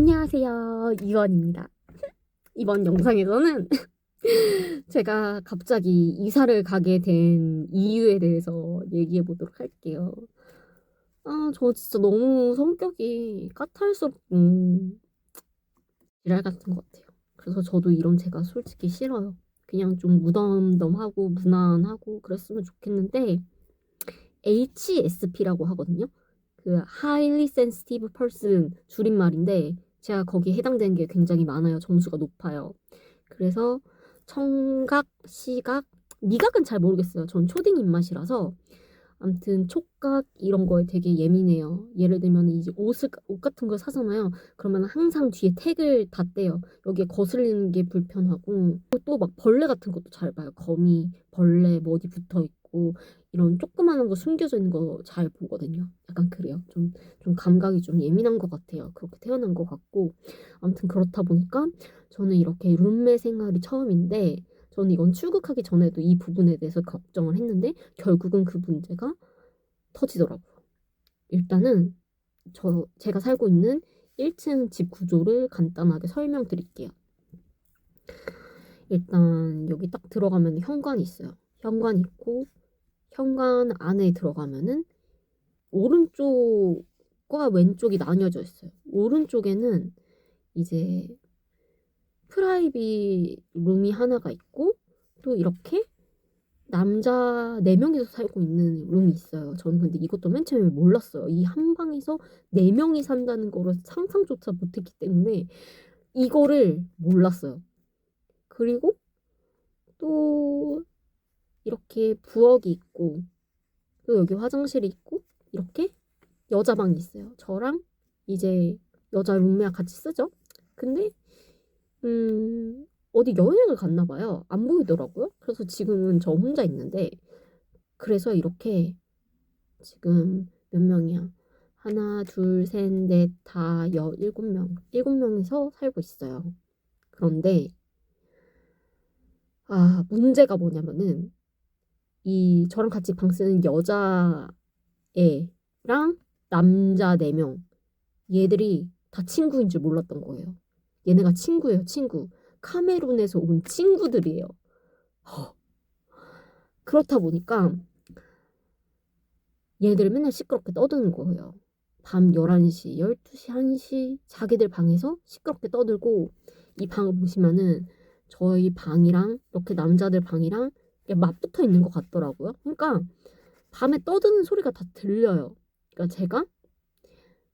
안녕하세요. 이원입니다. 이번 영상에서는 제가 갑자기 이사를 가게 된 이유에 대해서 얘기해 보도록 할게요. 저 진짜 너무 성격이 까탈스럽고 지랄 같은 것 같아요. 그래서 저도 이런 제가 솔직히 싫어요. 그냥 좀 무덤덤하고 무난하고 그랬으면 좋겠는데 HSP라고 하거든요. 그 Highly Sensitive Person 줄임말인데 제가 거기에 해당되는 게 굉장히 많아요. 점수가 높아요. 그래서 청각, 시각, 미각은 잘 모르겠어요. 전 초딩 입맛이라서 아무튼 촉각 이런 거에 되게 예민해요. 예를 들면 이제 옷 같은 걸 사잖아요. 그러면 항상 뒤에 택을 다 떼요. 여기에 거슬리는 게 불편하고 또 막 벌레 같은 것도 잘 봐요. 거미, 벌레 뭐 어디 붙어 있고 이런 조그마한 거 숨겨져 있는 거 잘 보거든요. 약간 그래요. 좀 감각이 좀 예민한 것 같아요. 그렇게 태어난 것 같고 아무튼 그렇다 보니까 저는 이렇게 룸메 생활이 처음인데 저는 이건 출국하기 전에도 이 부분에 대해서 걱정을 했는데 결국은 그 문제가 터지더라고요. 일단은 제가 살고 있는 1층 집 구조를 간단하게 설명드릴게요. 일단 여기 딱 들어가면 현관이 있어요. 현관 있고 현관 안에 들어가면은 오른쪽과 왼쪽이 나뉘어져 있어요. 오른쪽에는 이제 프라이빗 룸이 하나가 있고 또 이렇게 남자 4명이서 살고 있는 룸이 있어요. 저는 근데 이것도 맨 처음에 몰랐어요. 이 한 방에서 4명이 산다는 거를 상상조차 못했기 때문에 이거를 몰랐어요. 그리고 또 이렇게 부엌이 있고 또 여기 화장실이 있고 이렇게 여자 방이 있어요. 저랑 이제 여자 룸메랑 같이 쓰죠. 근데 어디 여행을 갔나 봐요. 안 보이더라고요. 그래서 지금은 저 혼자 있는데 그래서 이렇게 지금 몇 명이야? 하나, 둘, 셋, 넷, 다, 7명. 7명이서 살고 있어요. 그런데, 문제가 뭐냐면은, 저랑 같이 방 쓰는 여자애랑 남자 4명. 얘들이 다 친구인 줄 몰랐던 거예요. 얘네가 친구예요, 친구. 카메룬에서 온 친구들이에요. 허. 그렇다 보니까 얘들이 맨날 시끄럽게 떠드는 거예요. 밤 11시, 12시, 1시 자기들 방에서 시끄럽게 떠들고 이 방을 보시면은 저희 방이랑 이렇게 남자들 방이랑 맞붙어 있는 것 같더라고요. 그러니까 밤에 떠드는 소리가 다 들려요. 그러니까 제가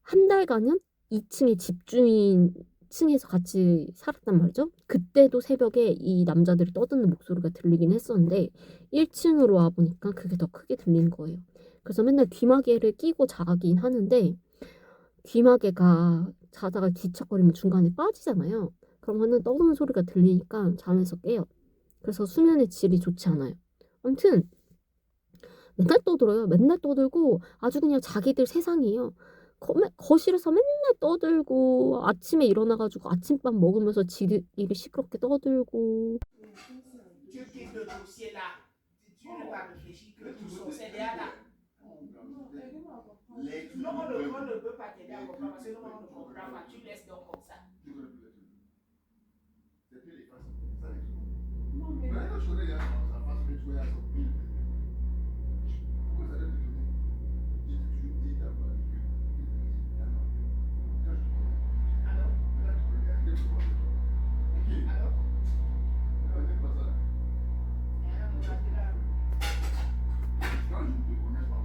한 달간은 2층에 집주인 층에서 같이 살았단 말이죠. 그때도 새벽에 이 남자들이 떠드는 목소리가 들리긴 했었는데 1층으로 와 보니까 그게 더 크게 들리는 거예요. 그래서 맨날 귀마개를 끼고 자긴 하는데 귀마개가 자다가 뒤척거리면 중간에 빠지잖아요. 그러면은 떠드는 소리가 들리니까 잠에서 깨요. 그래서 수면의 질이 좋지 않아요. 아무튼 맨날 떠들어요. 맨날 떠들고 아주 그냥 자기들 세상이에요. 거실에서 맨날 떠들고 아침에 일어나가지고 아침밥 먹으면서 지들끼리 시끄럽게 떠들고 Tu quittes le dossier là. Tu ne vas réfléchir que tout ça. C'est derrière là. Non, on ne peut pas t'aider à comprendre parce que nous, on ne comprend pas. Tu laisses donc comme ça. C'est plus les faces. Ça, les trucs. Non, mais non, je connais les gens, ça passe, mais tu vois, ça pile. Pourquoi ça donne des données? J'ai toujours dit d'abord que. Alors? Là, tu peux regarder, tu vois. Ok. Alors? Non, c'est pas ça. Quand je te connais pas,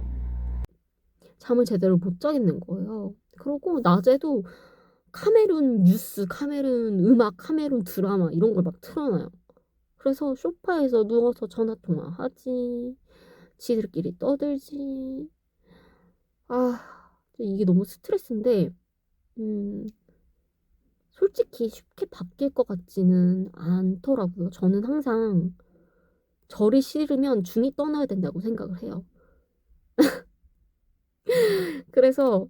잠을 제대로 못 자겠는 거예요. 그러고 낮에도 카메룬 뉴스, 카메룬 음악, 카메룬 드라마 이런 걸 막 틀어놔요. 그래서 소파에서 누워서 전화 통화하지. 지들끼리 떠들지. 이게 너무 스트레스인데, 음, 솔직히 쉽게 바뀔 것 같지는 않더라고요. 저는 항상 저를 싫으면 중이 떠나야 된다고 생각을 해요. 그래서,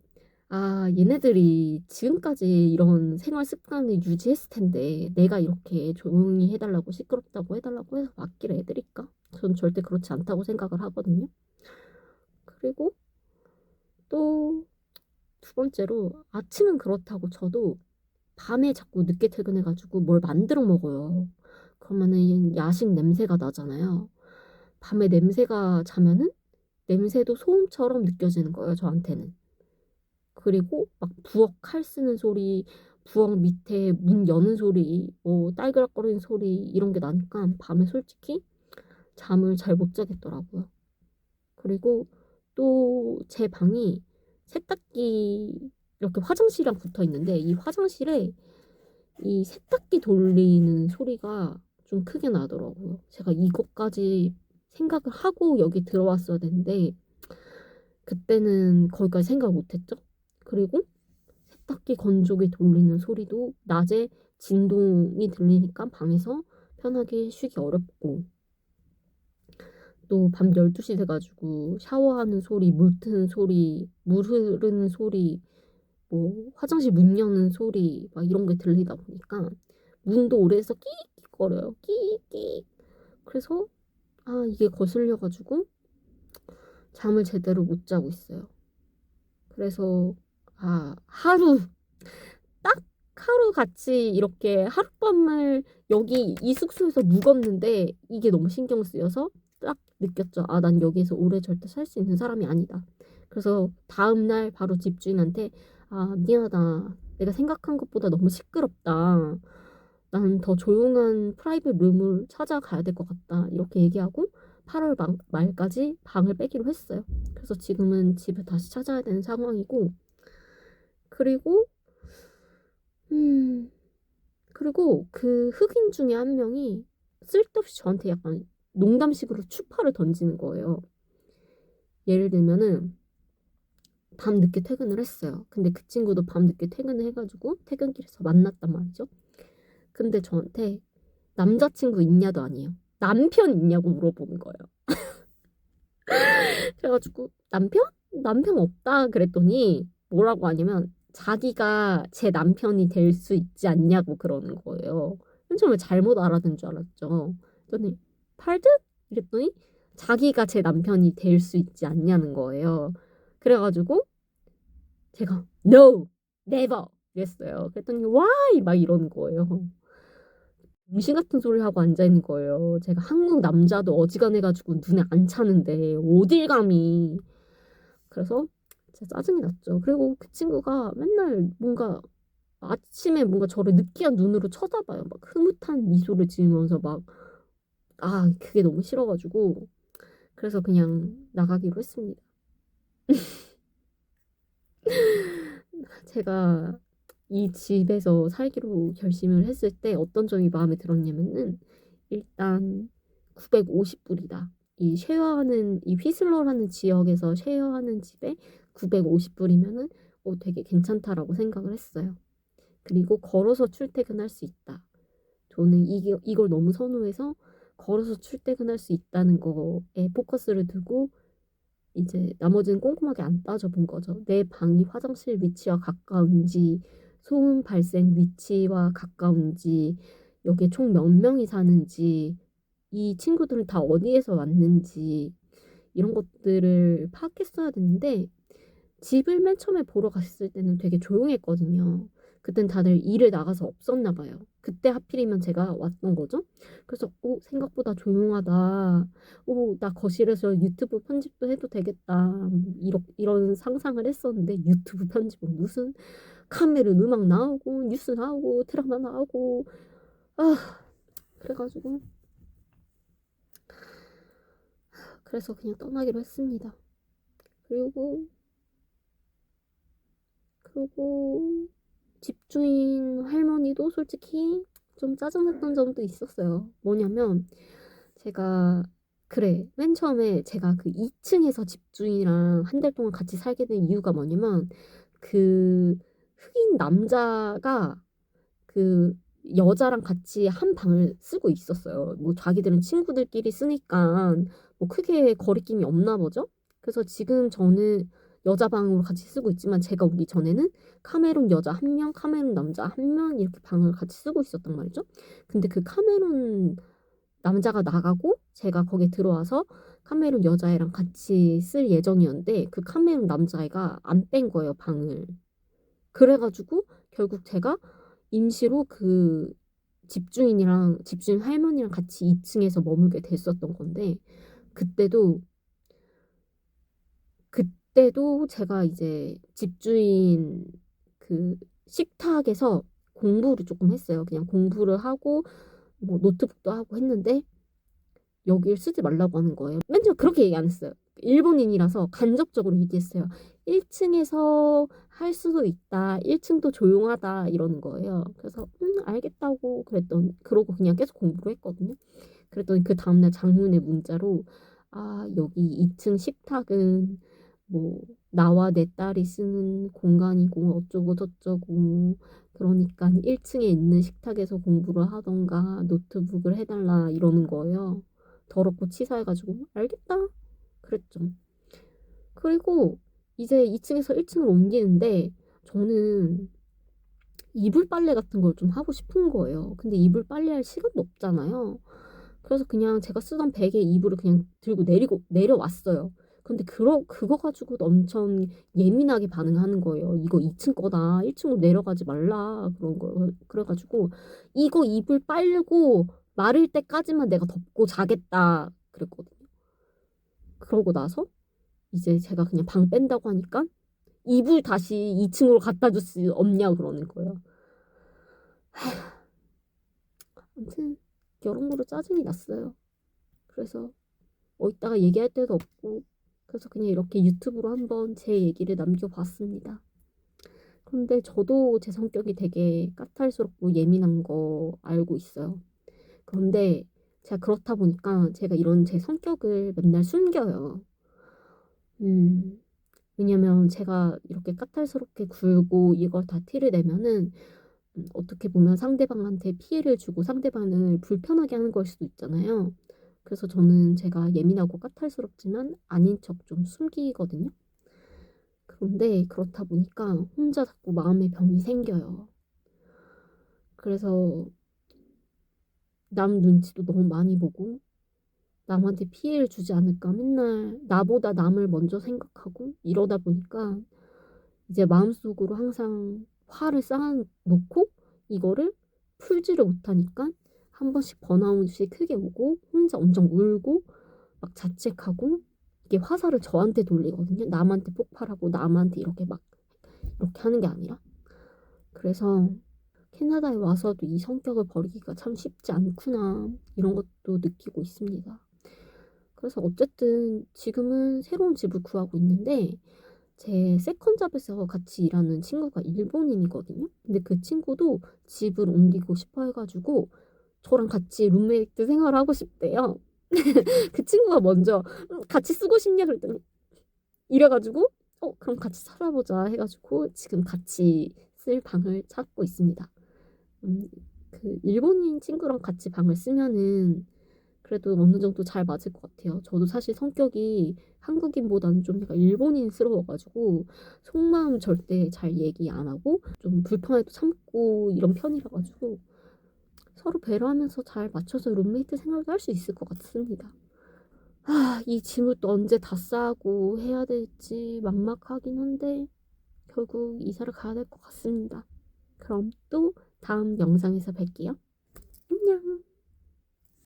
얘네들이 지금까지 이런 생활 습관을 유지했을 텐데, 내가 이렇게 조용히 해달라고, 시끄럽다고 해달라고 해서 맡길 애들일까? 저는 절대 그렇지 않다고 생각을 하거든요. 그리고 또 두 번째로, 아침은 그렇다고 쳐도 밤에 자꾸 늦게 퇴근해가지고 뭘 만들어 먹어요. 그러면은 야식 냄새가 나잖아요. 밤에 냄새가 자면은 냄새도 소음처럼 느껴지는 거예요, 저한테는. 그리고 막 부엌 칼 쓰는 소리, 부엌 밑에 문 여는 소리, 뭐 딸그락거리는 소리 이런 게 나니까 밤에 솔직히 잠을 잘 못 자겠더라고요. 그리고 또 제 방이 세탁기 이렇게 화장실이랑 붙어 있는데 이 화장실에 이 세탁기 돌리는 소리가 좀 크게 나더라고요. 제가 이것까지 생각을 하고 여기 들어왔어야 되는데 그때는 거기까지 생각 못했죠. 그리고 세탁기 건조기 돌리는 소리도 낮에 진동이 들리니까 방에서 편하게 쉬기 어렵고 또 밤 12시 돼가지고 샤워하는 소리, 물 트는 소리, 물 흐르는 소리, 뭐 화장실 문 여는 소리 막 이런 게 들리다 보니까 문도 오래해서 끼익거려요. 끼익. 그래서 이게 거슬려가지고 잠을 제대로 못 자고 있어요. 그래서 하루 딱 하루 같이 이렇게 하룻밤을 여기 이 숙소에서 묵었는데 이게 너무 신경 쓰여서 딱 느꼈죠. 난 여기에서 오래 절대 살 수 있는 사람이 아니다. 그래서 다음날 바로 집주인한테 미안하다. 내가 생각한 것보다 너무 시끄럽다. 나는 더 조용한 프라이빗 룸을 찾아가야 될 것 같다. 이렇게 얘기하고 8월 말까지 방을 빼기로 했어요. 그래서 지금은 집을 다시 찾아야 되는 상황이고 그리고 음 그리고 그 흑인 중에 한 명이 쓸데없이 저한테 약간 농담식으로 추파를 던지는 거예요. 예를 들면은 밤 늦게 퇴근을 했어요. 근데 그 친구도 밤 늦게 퇴근을 해가지고 퇴근길에서 만났단 말이죠. 근데 저한테 남자친구 있냐도 아니에요. 남편 있냐고 물어보는 거예요. 그래가지고 남편 없다 그랬더니 뭐라고 하냐면 자기가 제 남편이 될 수 있지 않냐고 그러는 거예요. 맨 처음에 잘못 알아듣는 줄 알았죠. 그랬더니 팔든? 이랬더니 자기가 제 남편이 될 수 있지 않냐는 거예요. 그래가지고 제가 No, never 이랬어요. 그랬더니 Why? 막 이러는 거예요. 무시 같은 소리 하고 앉아 있는 거예요. 제가 한국 남자도 어지간해가지고 눈에 안 차는데 어딜 감히. 그래서 진짜 짜증이 났죠. 그리고 그 친구가 맨날 뭔가 아침에 뭔가 저를 느끼한 눈으로 쳐다봐요. 막 흐뭇한 미소를 지으면서 막 그게 너무 싫어가지고 그래서 그냥 나가기로 했습니다. 제가 이 집에서 살기로 결심을 했을 때 어떤 점이 마음에 들었냐면은 일단 950불이다. 이 휘슬러라는 지역에서 쉐어하는 집에 950불이면은 되게 괜찮다라고 생각을 했어요. 그리고 걸어서 출퇴근할 수 있다. 저는 이걸 너무 선호해서 걸어서 출퇴근할 수 있다는 거에 포커스를 두고 이제 나머지는 꼼꼼하게 안 따져본 거죠. 내 방이 화장실 위치와 가까운지, 소음 발생 위치와 가까운지, 여기에 총 몇 명이 사는지, 이 친구들은 다 어디에서 왔는지 이런 것들을 파악했어야 되는데 집을 맨 처음에 보러 갔을 때는 되게 조용했거든요. 그땐 다들 일을 나가서 없었나 봐요. 그때 하필이면 제가 왔던 거죠. 그래서 생각보다 조용하다. 나 거실에서 유튜브 편집도 해도 되겠다. 이런 상상을 했었는데 유튜브 편집은 무슨 카메라 음악 나오고 뉴스 나오고 드라마 나오고 그래가지고 그래서 그냥 떠나기로 했습니다. 그리고 집주인 할머니도 솔직히 좀 짜증났던 점도 있었어요. 뭐냐면 제가 맨 처음에 제가 그 2층에서 집주인이랑 한 달 동안 같이 살게 된 이유가 뭐냐면 그 흑인 남자가 그 여자랑 같이 한 방을 쓰고 있었어요. 뭐 자기들은 친구들끼리 쓰니까 뭐 크게 거리낌이 없나 보죠. 그래서 지금 저는 여자 방으로 같이 쓰고 있지만 제가 오기 전에는 카메룬 여자 한 명, 카메룬 남자 한 명 이렇게 방을 같이 쓰고 있었단 말이죠. 근데 그 카메룬 남자가 나가고 제가 거기에 들어와서 카메룬 여자애랑 같이 쓸 예정이었는데 그 카메룬 남자애가 안 뺀 거예요, 방을. 그래가지고 결국 제가 임시로 그 집주인 할머니랑 같이 2층에서 머물게 됐었던 건데, 그때도 제가 이제 집주인 그 식탁에서 공부를 조금 했어요. 그냥 공부를 하고 뭐 노트북도 하고 했는데 여길 쓰지 말라고 하는 거예요. 맨 처음 그렇게 얘기 안 했어요. 일본인이라서 간접적으로 얘기했어요. 1층에서 할 수도 있다. 1층도 조용하다 이러는 거예요. 그래서 알겠다고 그러고 그냥 계속 공부를 했거든요. 그랬더니 그 다음날 장문의 문자로 여기 2층 식탁은 뭐 나와 내 딸이 쓰는 공간이고 어쩌고 저쩌고 그러니까 1층에 있는 식탁에서 공부를 하던가 노트북을 해달라 이러는 거예요. 더럽고 치사해가지고 알겠다 그랬죠. 그리고 이제 2층에서 1층으로 옮기는데 저는 이불 빨래 같은 걸 좀 하고 싶은 거예요. 근데 이불 빨래할 시간도 없잖아요. 그래서 그냥 제가 쓰던 베개 이불을 그냥 들고 내려왔어요. 근데 그거 가지고도 엄청 예민하게 반응하는 거예요. 이거 2층 거다. 1층으로 내려가지 말라. 그런 거. 그래가지고 이거 이불 빨고 마를 때까지만 내가 덮고 자겠다. 그랬거든요. 그러고 나서 이제 제가 그냥 방 뺀다고 하니까 이불 다시 2층으로 갖다 줄 수 없냐 그러는 거예요. 아무튼 여러모로 짜증이 났어요. 그래서 이따가 얘기할 데도 없고 그래서 그냥 이렇게 유튜브로 한번 제 얘기를 남겨봤습니다. 그런데 저도 제 성격이 되게 까탈스럽고 예민한 거 알고 있어요. 그런데 제가 그렇다 보니까 제가 이런 제 성격을 맨날 숨겨요. 음, 왜냐면 제가 이렇게 까탈스럽게 굴고 이걸 다 티를 내면은 어떻게 보면 상대방한테 피해를 주고 상대방을 불편하게 하는 걸 수도 있잖아요. 그래서 저는 제가 예민하고 까탈스럽지만 아닌 척 좀 숨기거든요. 그런데 그렇다 보니까 혼자 자꾸 마음의 병이 생겨요. 그래서 남 눈치도 너무 많이 보고 남한테 피해를 주지 않을까 맨날 나보다 남을 먼저 생각하고 이러다 보니까 이제 마음속으로 항상 화를 쌓아놓고 이거를 풀지를 못하니까 한 번씩 번아웃이 크게 오고 혼자 엄청 울고 막 자책하고 이게 화살을 저한테 돌리거든요. 남한테 폭발하고 남한테 이렇게 하는 게 아니라. 그래서 캐나다에 와서도 이 성격을 버리기가 참 쉽지 않구나 이런 것도 느끼고 있습니다. 그래서 어쨌든 지금은 새로운 집을 구하고 있는데 제 세컨잡에서 같이 일하는 친구가 일본인이거든요. 근데 그 친구도 집을 옮기고 싶어 해가지고 저랑 같이 룸메이트 생활을 하고 싶대요. 그 친구가 먼저 같이 쓰고 싶냐 그랬더니 이래가지고 그럼 같이 살아보자 해가지고 지금 같이 쓸 방을 찾고 있습니다. 음, 그 일본인 친구랑 같이 방을 쓰면은 그래도 어느 정도 잘 맞을 것 같아요. 저도 사실 성격이 한국인보다는 좀 약간 일본인스러워가지고 속마음 절대 잘 얘기 안 하고 좀 불편해도 참고 이런 편이라 가지고 서로 배려하면서 잘 맞춰서 룸메이트 생활도 할 수 있을 것 같습니다. 이 짐을 또 언제 다 싸고 해야 될지 막막하긴 한데 결국 이사를 가야 될 것 같습니다. 그럼 또 다음 영상에서 뵐게요. 안녕.